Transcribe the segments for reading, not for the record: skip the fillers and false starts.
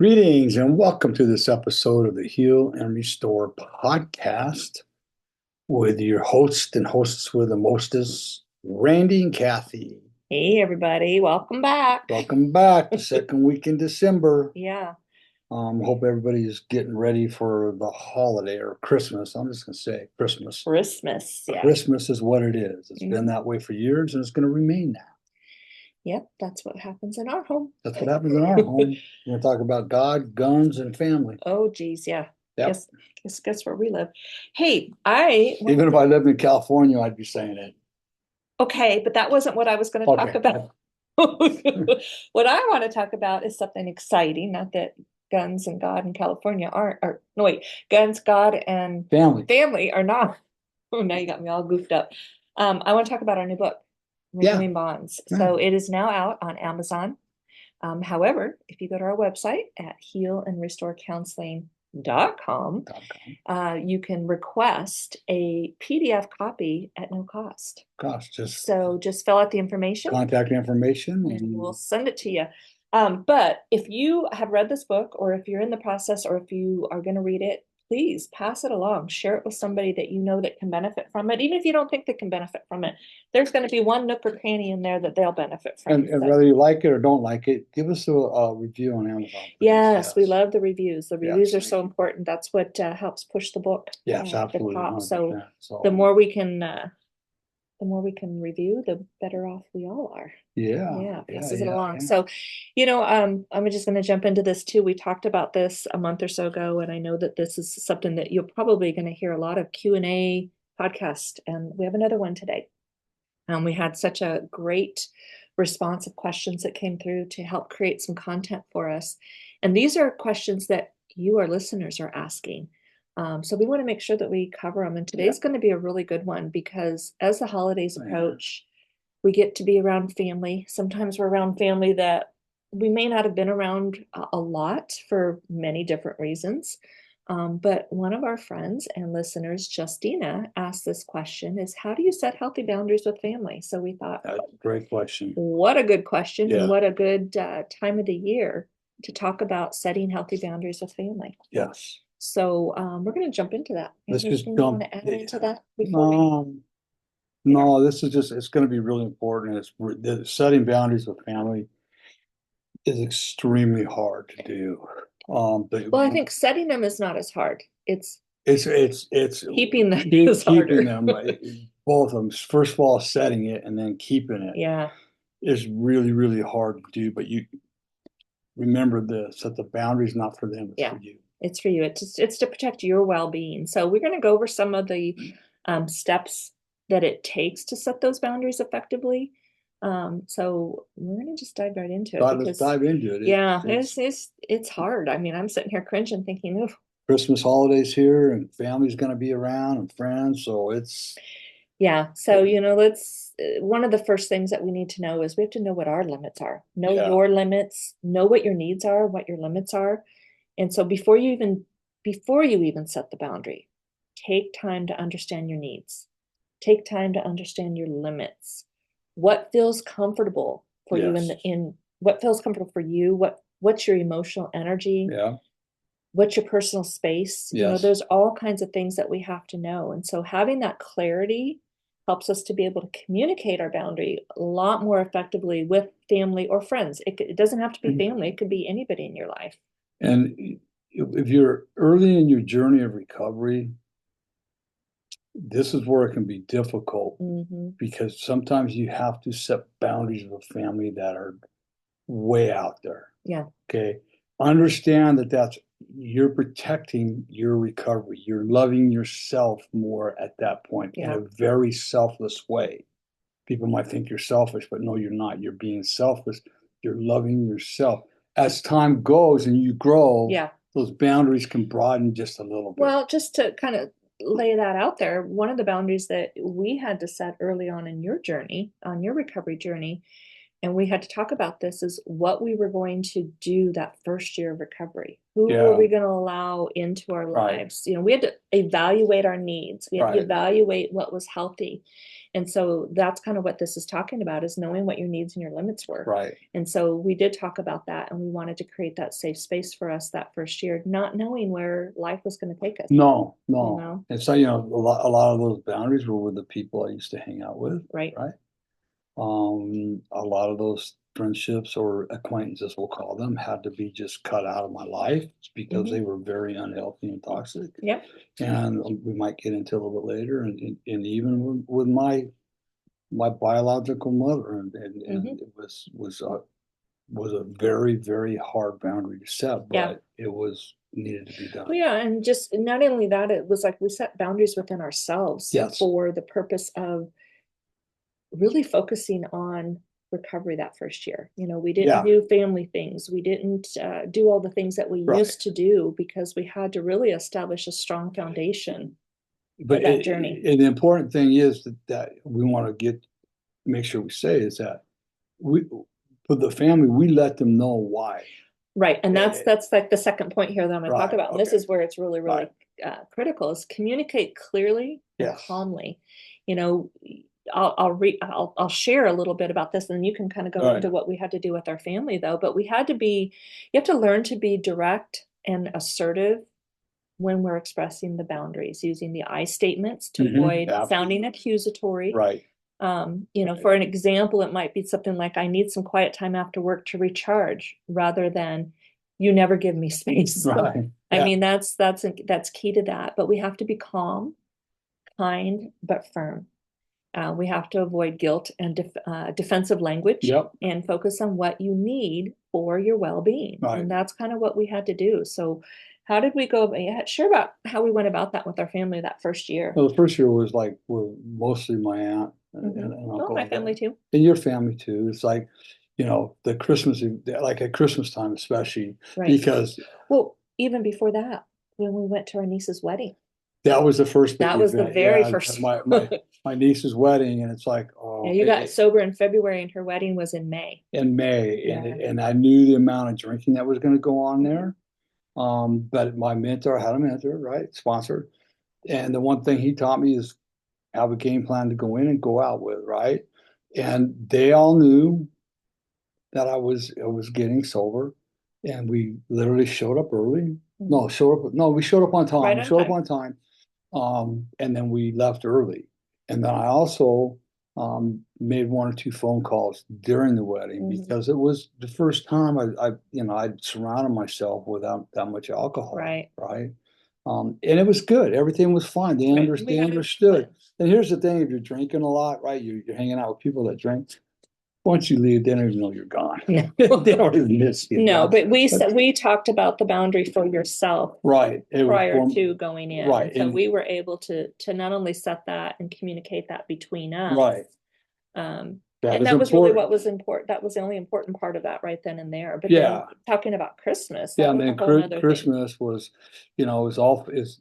Greetings and welcome to this episode of the Heal and Restore podcast with your host and hosts with the mostest, Randy and Cathy. Hey, everybody, welcome back. Welcome back, the second week in December. Yeah, Hope everybody's getting ready for the holiday or Christmas. I'm just going to say Christmas. Christmas. Yeah. Christmas is what it is. It's been that way for years and it's going to remain that. Yep, that's what happens in our home. That's what happens in our home. We're going to talk about God, guns, and family. Oh, geez, yeah. Yep. Guess where we live. Hey, Even if I lived in California, I'd be saying it. Okay, but that wasn't what I was going to talk about. What I want to talk about is something exciting. Not that guns and God in California aren't, or no, wait, guns, God, and family are not. Oh, now you got me all goofed up. I want to talk about our new book, Renewing Bonds. So it is now out on Amazon. However, if you go to our website at healandrestorecounseling.com, you can request a PDF copy at no cost. Just fill out the information, contact information, and we'll send it to you. But if you have read this book, or if you're in the process, or if you are going to read it, please pass it along. Share it with somebody that you know that can benefit from it. Even if you don't think they can benefit from it, there's going to be one nook or cranny in there that they'll benefit from. And whether you like it or don't like it, give us a review on Amazon. Yes, we love the reviews. The reviews are so important. That's what helps push the book. Yes, absolutely. The top. So the more we can review, the better off we all are. Yeah, passes it along. Yeah. So, I'm just going to jump into this too. We talked about this a month or so ago, and I know that this is something that you're probably going to hear a lot of Q&A podcast, and we have another one today. We had such a great response of questions that came through to help create some content for us. And these are questions that you, our listeners, are asking. So we want to make sure that we cover them. And today's going to be a really good one because as the holidays approach, we get to be around family. Sometimes we're around family that we may not have been around a lot for many different reasons. But one of our friends and listeners, Justina, asked this question is, how do you set healthy boundaries with family? So we thought, that's a great question. What a good question. And what a good time of the year to talk about setting healthy boundaries with family. Yes. So we're going to jump into that. Let's just jump. Want to add into that before No, this is just, it's going to be really important. It's setting boundaries with family is extremely hard to do. Well, I think setting them is not as hard. It's keeping them is harder. Both of them. First of all, setting it and then keeping it. Is really, really hard to do. But you remember this, that the boundary is not for them, it's for you. It's for you. It's to protect your well-being. So we're going to go over some of the steps that it takes to set those boundaries effectively. So we're going to just dive right into it. Let's dive into it. It's hard. I mean, I'm sitting here cringing thinking, oh, Christmas holidays here and family's going to be around and friends. So it's. Yeah. So, one of the first things that we need to know is we have to know what our limits are. Know your limits, know what your needs are, what your limits are. And so before you even set the boundary, take time to understand your needs. Take time to understand your limits. What feels comfortable for you in what feels comfortable for you? What's your emotional energy? Yeah. What's your personal space? Yes. There's all kinds of things that we have to know. And so having that clarity helps us to be able to communicate our boundary a lot more effectively with family or friends. It doesn't have to be family. It could be anybody in your life. And if you're early in your journey of recovery, this is where it can be difficult because sometimes you have to set boundaries with family that are way out there. Yeah. Okay. Understand that you're protecting your recovery. You're loving yourself more at that point in a very selfless way. People might think you're selfish, but no, you're not. You're being selfless. You're loving yourself. As time goes and you grow, those boundaries can broaden just a little bit. Well, just to kind of lay that out there, one of the boundaries that we had to set early on in your journey, on your recovery journey, and we had to talk about this, is what we were going to do that first year of recovery. Who were we going to allow into our lives? You know, we had to evaluate our needs. We had to evaluate what was healthy. And so that's kind of what this is talking about, is knowing what your needs and your limits were. Right. And so we did talk about that, and we wanted to create that safe space for us that first year, not knowing where life was going to take us. No. You know? And so, you know, a lot of those boundaries were with the people I used to hang out with. Right. A lot of those friendships or acquaintances, we'll call them, had to be just cut out of my life because they were very unhealthy and toxic. Yep. And we might get into a little bit later, and even with my biological mother, and it was a very, very hard boundary to set, but it was needed to be done. Well, yeah, and just not only that, it was like we set boundaries within ourselves for the purpose of really focusing on recovery that first year. You know, we didn't do family things. We didn't do all the things that we used to do, because we had to really establish a strong foundation for that journey. And the important thing is that we want to make sure we say is that for the family, we let them know why. Right. And that's like the second point here that I'm going to talk about. And this is where it's really, really critical, is communicate clearly and calmly. You know, I'll share a little bit about this, and then you can kind of go into what we had to do with our family, though. But you have to learn to be direct and assertive when we're expressing the boundaries, using the I statements to avoid sounding accusatory. Right. You know, for an example, it might be something like, I need some quiet time after work to recharge, rather than, you never give me space. Right. I mean, that's key to that. But we have to be calm, kind, but firm. We have to avoid guilt and defensive language, and focus on what you need for your well-being. And that's kind of what we had to do. So how did we go? Share about how we went about that with our family that first year. Well, the first year was like, mostly my aunt and uncle. My family too. And your family too. It's like, you know, the Christmas, like at Christmas time especially, because. Well, even before that, when we went to our niece's wedding. That was the first. That was the very first. My niece's wedding, and it's like, oh. Yeah, you got sober in February, and her wedding was in May. And I knew the amount of drinking that was going to go on there. But my mentor, I had a mentor, right, sponsored, and the one thing he taught me is have a game plan to go in and go out with, right? And they all knew that I was getting sober, and we literally showed up early. We showed up on time. We showed up on time. And then we left early. And then I also made one or two phone calls during the wedding, because it was the first time I'd surrounded myself without that much alcohol. Right. And it was good. Everything was fine. They understood. And here's the thing: if you're drinking a lot, right, you're hanging out with people that drink. Once you leave, they don't even know you're gone. Yeah. They don't even miss you. No, but we talked about the boundary for yourself, right, prior to going in. Right. So we were able to not only set that and communicate that between us. Right. And that was really what was important. That was the only important part of that right then and there. But then talking about Christmas. Yeah, and then Christmas was, you know, is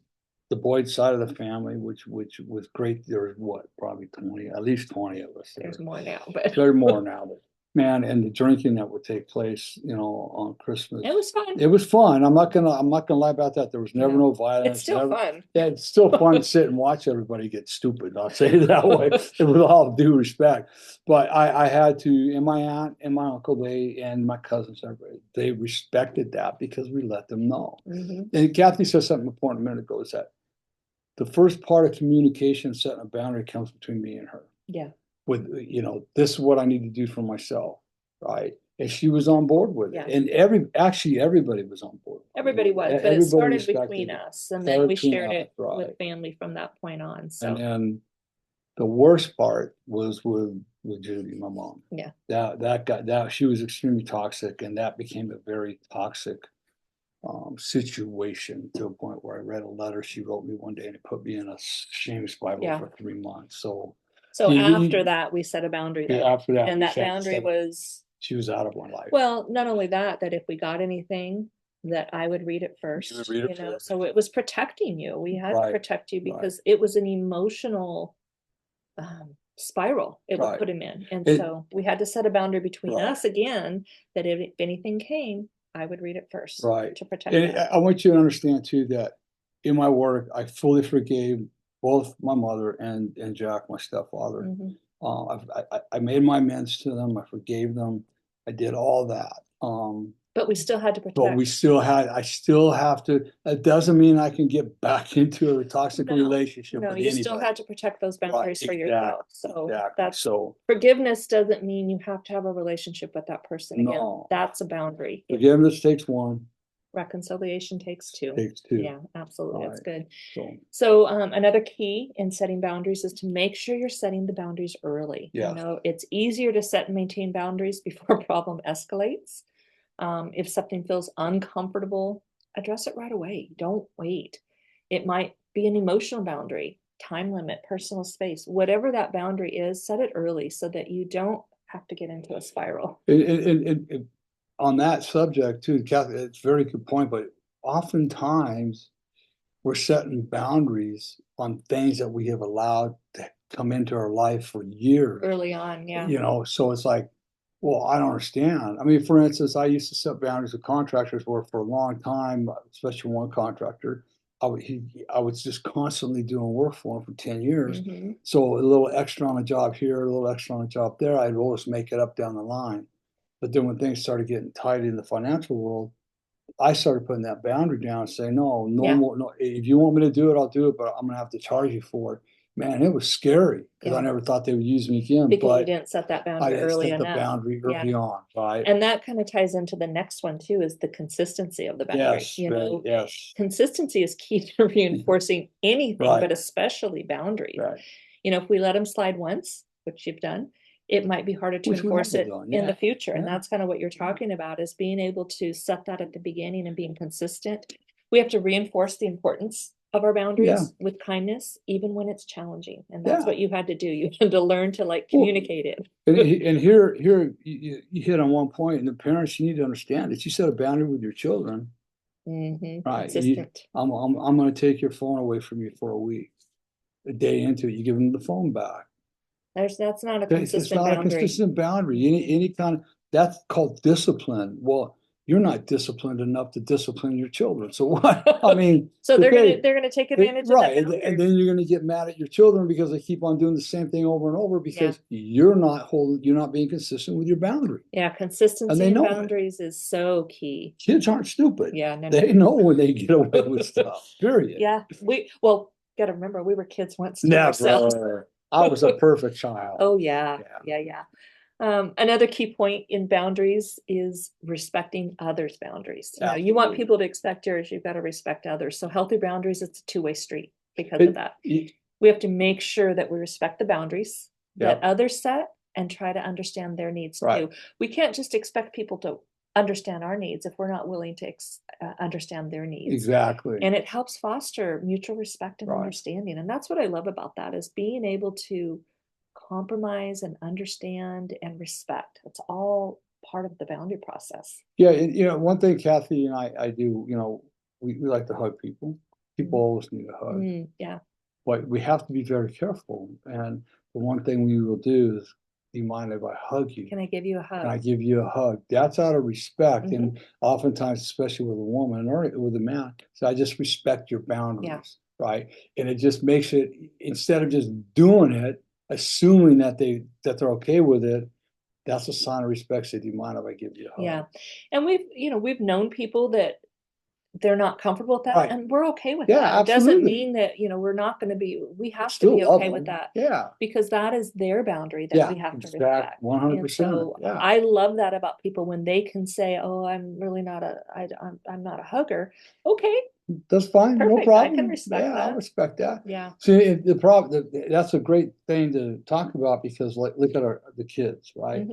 the Boyd side of the family, which was great. There was probably at least 20 of us there. There's more now, but there's more now. But man, and the drinking that would take place, you know, on Christmas. It was fun. It was fun. I'm not gonna lie about that. There was never no violence. It's still fun. Yeah, it's still fun to sit and watch everybody get stupid. I'll say it that way, with all due respect. But I had to, and my aunt and my uncle, and my cousins, everybody, they respected that because we let them know. And Cathy said something important a minute ago, is that the first part of communication, setting a boundary, comes between me and her. Yeah. With, you know, this is what I need to do for myself, right? And she was on board with it. And everybody was on board. Everybody was, but it started between us, and then we shared it with family from that point on. So. And then the worst part was with Judy, my mom. Yeah. That she was extremely toxic, and that became a very toxic situation, to a point where I read a letter she wrote me one day, and it put me in a shame spiral for 3 months. So after that, we set a boundary there. After that, and that boundary was, she was out of my life. Well, not only that if we got anything, that I would read it first. So it was protecting you. We had to protect you, because it was an emotional spiral it would put him in. And so we had to set a boundary between us again, that if anything came, I would read it first to protect and I want you to understand too that in my work, I fully forgave both my mother and Jack, my stepfather. I made my amends to them. I forgave them. I did all that. But we still had to protect. But I still have to, it doesn't mean I can get back into a toxic relationship with anybody. You still had to protect those boundaries for yourself. So forgiveness doesn't mean you have to have a relationship with that person again. No. That's a boundary. Forgiveness takes one. Reconciliation takes two. Yeah, absolutely. That's good. So another key in setting boundaries is to make sure you're setting the boundaries early. It's easier to set and maintain boundaries before a problem escalates. If something feels uncomfortable, address it right away. Don't wait. It might be an emotional boundary, time limit, personal space, whatever that boundary is, set it early so that you don't have to get into a spiral. And on that subject too, Cathy, it's a very good point, but oftentimes we're setting boundaries on things that we have allowed to come into our life for years. Early on, yeah. So it's like, well, I don't understand. I mean, for instance, I used to set boundaries with contractors where for a long time, especially one contractor, I was just constantly doing work for him for 10 years. So a little extra on a job here, a little extra on a job there, I'd always make it up down the line. But then when things started getting tight in the financial world, I started putting that boundary down and saying, no more. No, if you want me to do it, I'll do it, but I'm going to have to charge you for it. Man, it was scary because I never thought they would use me again. Because you didn't set that boundary early enough. I didn't set the boundary early on, right? And that kind of ties into the next one too, is the consistency of the boundary. Yes. Consistency is key to reinforcing anything, but especially boundaries. If we let them slide once, which you've done, it might be harder to enforce it in the future. And that's kind of what you're talking about, is being able to set that at the beginning and being consistent. We have to reinforce the importance of our boundaries with kindness, even when it's challenging. And that's what you had to do. You had to learn to communicate it. And here you hit on one point, and the parents, you need to understand that you set a boundary with your children. Right. Consistent. I'm going to take your phone away from you for a week. A day into it, you give them the phone back. That's not a consistent boundary. It's not a consistent boundary. Any kind of, that's called discipline. Well, you're not disciplined enough to discipline your children. So what? I mean, so they're gonna take advantage of that boundary. And then you're gonna get mad at your children because they keep on doing the same thing over and over because you're not being consistent with your boundary. Yeah, consistency and boundaries is so key. Kids aren't stupid. They know when they get away with stuff. Period. Yeah, got to remember, we were kids once. Never. I was a perfect child. Oh yeah. Another key point in boundaries is respecting others' boundaries. You want people to expect yours, you've got to respect others. So healthy boundaries, it's a two-way street because of that. We have to make sure that we respect the boundaries that others set and try to understand their needs too. We can't just expect people to understand our needs if we're not willing to understand their needs. Exactly. And it helps foster mutual respect and understanding. And that's what I love about that, is being able to compromise and understand and respect. It's all part of the boundary process. Yeah. And, one thing Cathy and I do, we like to hug people. People always need a hug. But we have to be very careful. And the one thing we will do is, do you mind if I hug you? Can I give you a hug? Can I give you a hug? That's out of respect. And oftentimes, especially with a woman or with a man, so I just respect your boundaries, right? And it just makes it, instead of just doing it, assuming that they're okay with it, that's a sign of respect. So do you mind if I give you a hug? Yeah. And we've known people that they're not comfortable with that, and we're okay with that. It doesn't mean that we're not going to be. We have to be okay with that, because that is their boundary that we have to respect. 100%. So I love that about people when they can say, "Oh, I'm really not I'm not a hugger." Okay, that's fine. Perfect. No problem. I can respect that. I respect that. Yeah. See, the problem, that's a great thing to talk about, because look at the kids, right?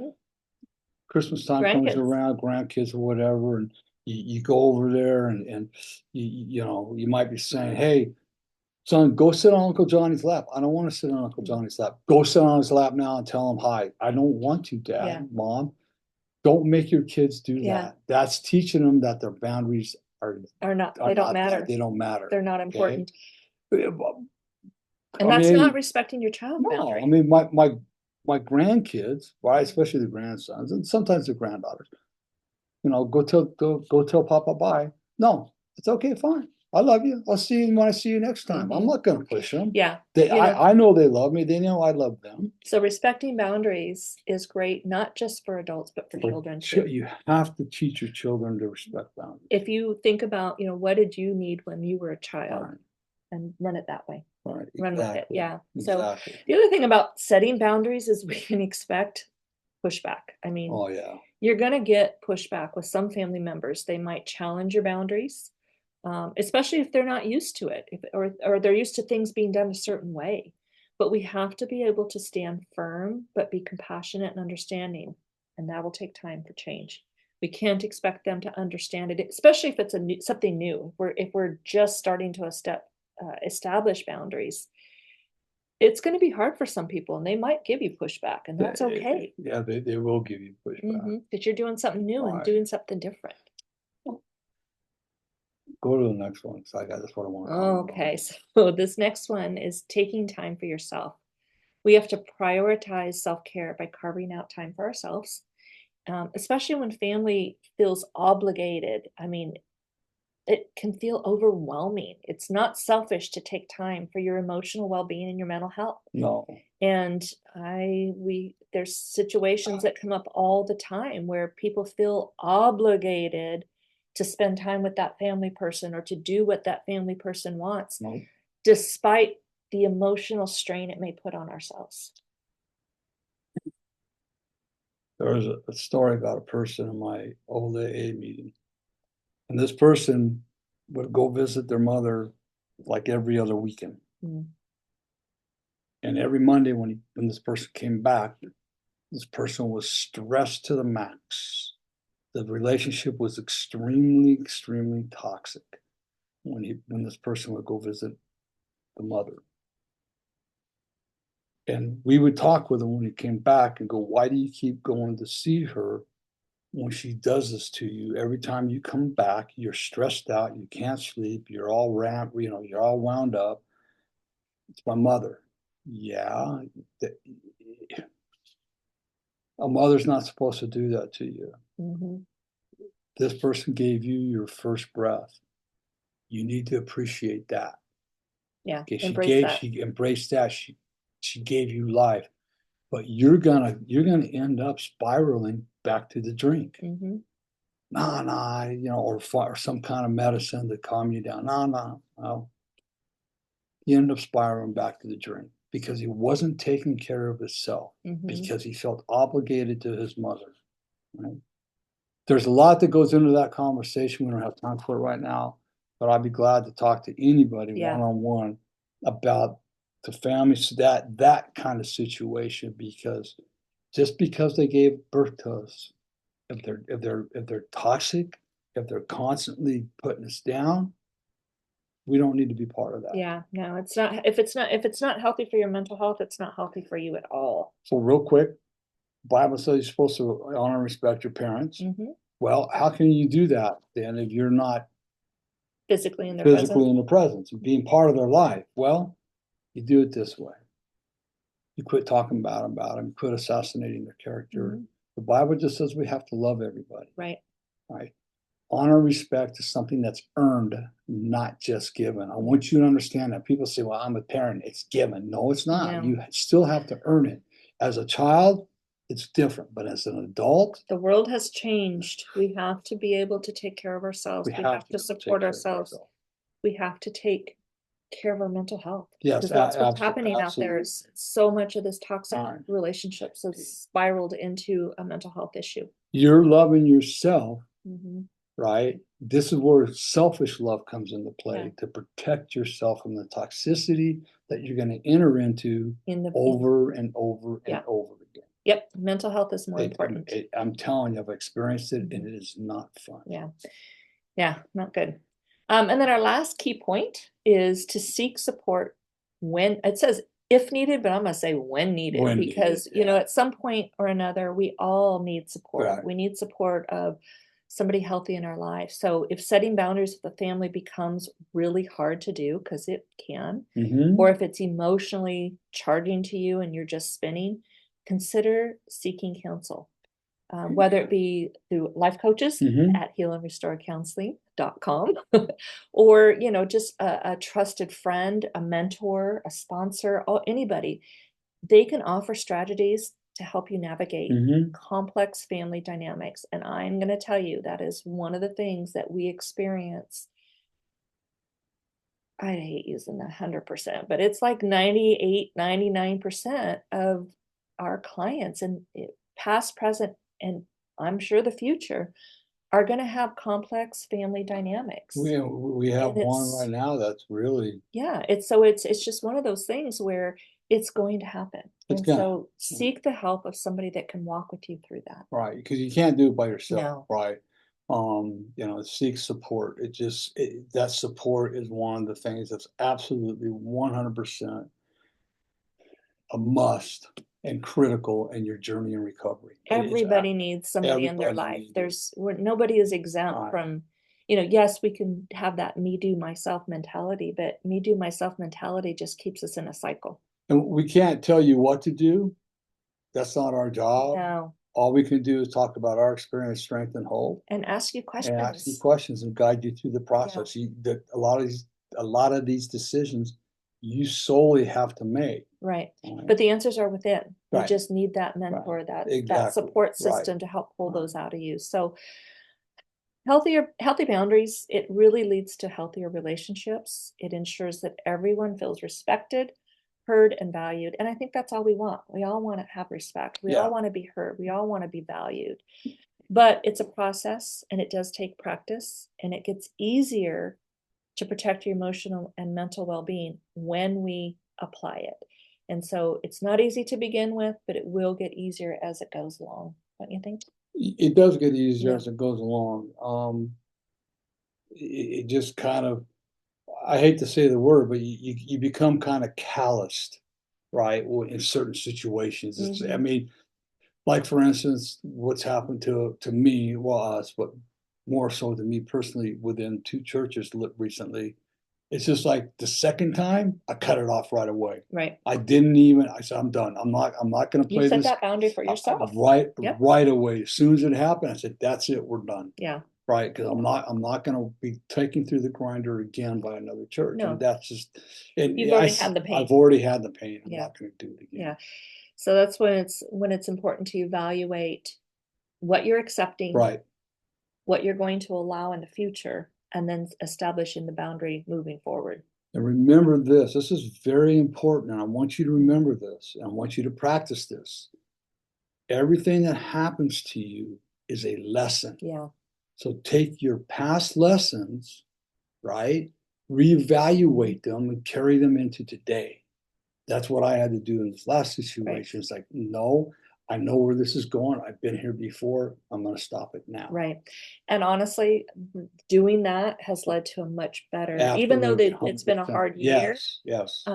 Christmas time comes around, grandkids or whatever, and you go over there and you might be saying, hey, son, go sit on Uncle Johnny's lap. I don't want to sit on Uncle Johnny's lap. Go sit on his lap now and tell him hi. I don't want to, Dad, Mom. Don't make your kids do that. That's teaching them that their boundaries are not, they don't matter. They don't matter. They're not important. And that's not respecting your child boundary. I mean, my grandkids, right, especially the grandsons, and sometimes the granddaughters, go tell Papa bye. No, it's okay, fine. I love you. I'll see you when I see you next time. I'm not gonna push them. Yeah. I know they love me. They know I love them. So respecting boundaries is great, not just for adults, but for children too. You have to teach your children to respect boundaries. If you think about, what did you need when you were a child? Right. And run it that way. Right. Run with it. Yeah. Exactly. So the other thing about setting boundaries is we can expect pushback. I mean, oh yeah, you're gonna get pushback with some family members. They might challenge your boundaries, especially if they're not used to it, or they're used to things being done a certain way. But we have to be able to stand firm, but be compassionate and understanding, and that will take time for change. We can't expect them to understand it, especially if it's something new. If we're just starting to establish boundaries, it's going to be hard for some people, and they might give you pushback, and that's okay. Yeah, they will give you pushback. Because you're doing something new and doing something different. Go to the next one, because I got this one I want to talk about. Okay, so this next one is taking time for yourself. We have to prioritize self-care by carving out time for ourselves, especially when family feels obligated. I mean, it can feel overwhelming. It's not selfish to take time for your emotional well-being and your mental health. No. And there's situations that come up all the time where people feel obligated to spend time with that family person or to do what that family person wants, despite the emotional strain it may put on ourselves. There was a story about a person in my old AA meeting. And this person would go visit their mother like every other weekend. Mm. And every Monday when this person came back, this person was stressed to the max. The relationship was extremely, extremely toxic when this person would go visit the mother. And we would talk with him when he came back and go, why do you keep going to see her when she does this to you? Every time you come back, you're stressed out, you can't sleep, you're all you're all wound up. It's my mother. Yeah. A mother's not supposed to do that to you. Mm-hmm. This person gave you your first breath. You need to appreciate that. Yeah. Okay, she embraced that. She gave you life. But you're gonna end up spiraling back to the drink. Mm-hmm. Or some kind of medicine to calm you down. No. You end up spiraling back to the drink because he wasn't taking care of himself, because he felt obligated to his mother. Right? There's a lot that goes into that conversation. We don't have time for it right now, but I'd be glad to talk to anybody one-on-one about the families, that kind of situation, because just because they gave birth to us, if they're toxic, if they're constantly putting us down, we don't need to be part of that. Yeah, no, it's not. If it's not healthy for your mental health, it's not healthy for you at all. So real quick, Bible says you're supposed to honor and respect your parents. Mm-hmm. Well, how can you do that then if you're not physically in the presence and being part of their life? Well, you do it this way. You quit talking about them, quit assassinating their character. Mm-hmm. The Bible just says we have to love everybody. Right. Right. Honor, respect is something that's earned, not just given. I want you to understand that. People say, well, I'm a parent, it's given. No, it's not. No. You still have to earn it. As a child, it's different, but as an adult, the world has changed. We have to be able to take care of ourselves. We have to support ourselves. We have to take care of our mental health. Yes, because that's what's happening out there. So much of this toxic relationships has spiraled into a mental health issue. You're loving yourself, right? This is where selfish love comes into play, to protect yourself from the toxicity that you're going to enter into over and over and over again. Yep, mental health is more important. I'm telling you, I've experienced it, and it is not fun. Yeah, not good. And then our last key point is to seek support when it says if needed, but I'm going to say when needed, because at some point or another, we all need support. Right. We need support of somebody healthy in our life. So if setting boundaries with the family becomes really hard to do, because it can, or if it's emotionally charging to you and you're just spinning, consider seeking counsel. Whether it be through life coaches at healandrestorecounseling.com or, just a trusted friend, a mentor, a sponsor, or anybody, they can offer strategies to help you navigate complex family dynamics. And I'm going to tell you, that is one of the things that we experience. I hate using the 100%, but it's like 98, 99% of our clients, and past, present, and I'm sure the future, are going to have complex family dynamics. We have one right now that's really, it's just one of those things where it's going to happen. So seek the help of somebody that can walk with you through that. Right, because you can't do it by yourself. No. Right. Seek support. That support is one of the things that's absolutely 100% a must and critical in your journey in recovery. Everybody needs somebody in their life. Nobody is exempt from, yes, we can have that me, do, myself mentality, but me, do, myself mentality just keeps us in a cycle. And we can't tell you what to do. That's not our job. No. All we can do is talk about our experience, strength, and hope. And ask you questions. And guide you through the process. Yeah. A lot of these decisions you solely have to make. Right. But the answers are within. You just need that mentor, that support system to help pull those out of you. So healthy boundaries, it really leads to healthier relationships. It ensures that everyone feels respected, heard, and valued. And I think that's all we want. We all want to have respect. We all want to be heard. We all want to be valued. But it's a process, and it does take practice, and it gets easier to protect your emotional and mental well-being when we apply it. And so it's not easy to begin with, but it will get easier as it goes along. Don't you think? It does get easier as it goes along. It just kind of, I hate to say the word, but you become kind of calloused, right? In certain situations. I mean, like for instance, what's happened to me, well, us, but more so to me personally within two churches recently. It's just like the second time I cut it off right away. Right. I said, I'm done. I'm not going to play this. You set that boundary for yourself. Right away. As soon as it happened, I said, that's it. We're done. Yeah. Right. Because I'm not going to be taken through the grinder again by another church. No. And that's just, you've already had the pain. I've already had the pain. I'm not going to do it again. Yeah. So that's when it's important to evaluate what you're accepting. Right. What you're going to allow in the future, and then establishing the boundary moving forward. And remember this. This is very important. And I want you to remember this. And I want you to practice this. Everything that happens to you is a lesson. Yeah. So take your past lessons, right? Reevaluate them and carry them into today. That's what I had to do in this last situation. Right. It's like, no, I know where this is going. I've been here before. I'm going to stop it now. Right. And honestly, doing that has led to a much better, even though it's been a hard year. Yes.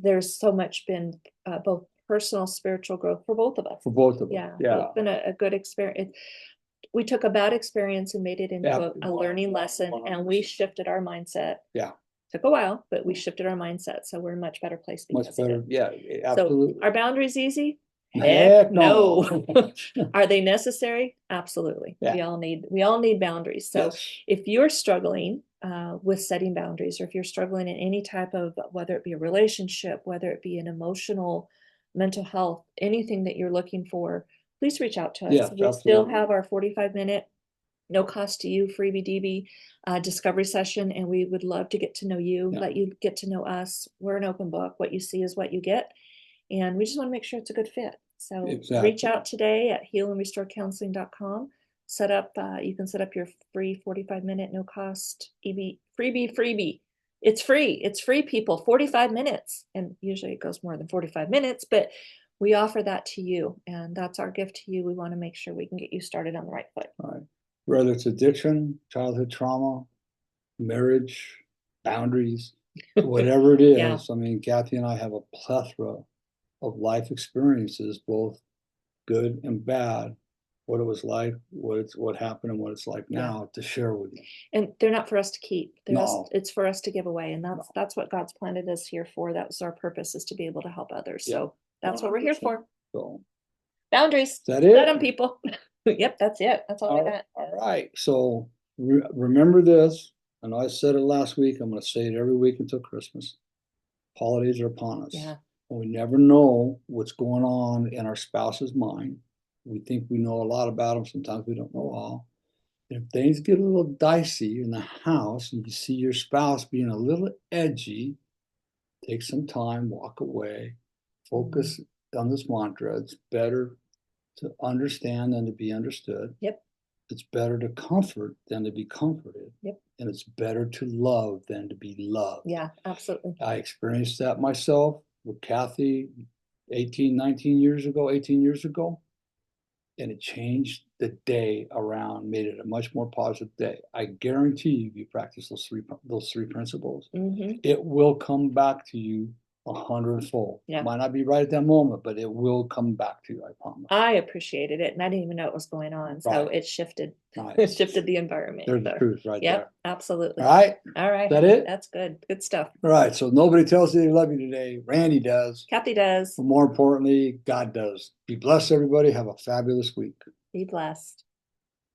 There's so much been both personal, spiritual growth for both of us. Yeah. It's been a good experience. We took a bad experience and made it into a learning lesson, 100%. And we shifted our mindset. Yeah. Took a while, but we shifted our mindset. So we're in a much better place. Much better. Yeah, absolutely. So are boundaries easy? Heck no. Are they necessary? Absolutely. Yeah. We all need boundaries. So if you're struggling with setting boundaries, or if you're struggling in any type of, whether it be a relationship, whether it be an emotional, mental health, anything that you're looking for, please reach out to us. Yes, we still have our 45-minute, no cost to you, freebie DB discovery session, and we would love to get to know you, let you get to know us. We're an open book. What you see is what you get. And we just want to make sure it's a good fit. So reach out today at healandrestorecounseling.com. You can set up your free 45-minute, no cost freebie. It's free, people, 45 minutes. And usually it goes more than 45 minutes, but we offer that to you. And that's our gift to you. We want to make sure we can get you started on the right foot. All right. Whether it's addiction, childhood trauma, marriage, boundaries, whatever it is. I mean, Cathy and I have a plethora of life experiences, both good and bad, what it was like, what happened, and what it's like now to share with you. And they're not for us to keep. No. It's for us to give away, and that's what God's planted us here for. That's our purpose, is to be able to help others. Yeah. So that's 100%. What we're here for. So boundaries. Is that it? Set them, people. Yep, that's it. That's all I got. All right. So remember this. I know I said it last week. I'm going to say it every week until Christmas. Holidays are upon us. Yeah. And we never know what's going on in our spouse's mind. We think we know a lot about them. Sometimes we don't know all. If things get a little dicey in the house and you see your spouse being a little edgy, take some time, walk away, focus on this mantra. It's better to understand than to be understood. Yep. It's better to comfort than to be comforted. Yep. And it's better to love than to be loved. Yeah, absolutely. I experienced that myself with Cathy 18 years ago. And it changed the day around, made it a much more positive day. I guarantee you, if you practice those three principles, it will come back to you 100-fold. Yeah. Might not be right at that moment, but it will come back to you, I promise. I appreciated it, and I didn't even know what was going on. So it shifted. It shifted the environment. There's the truth right there. Yep, absolutely. All right. All right. Is that it? That's good. Good stuff. All right. So nobody tells you they love you today. Randy does. Cathy does. But more importantly, God does. Be blessed, everybody. Have a fabulous week. Be blessed.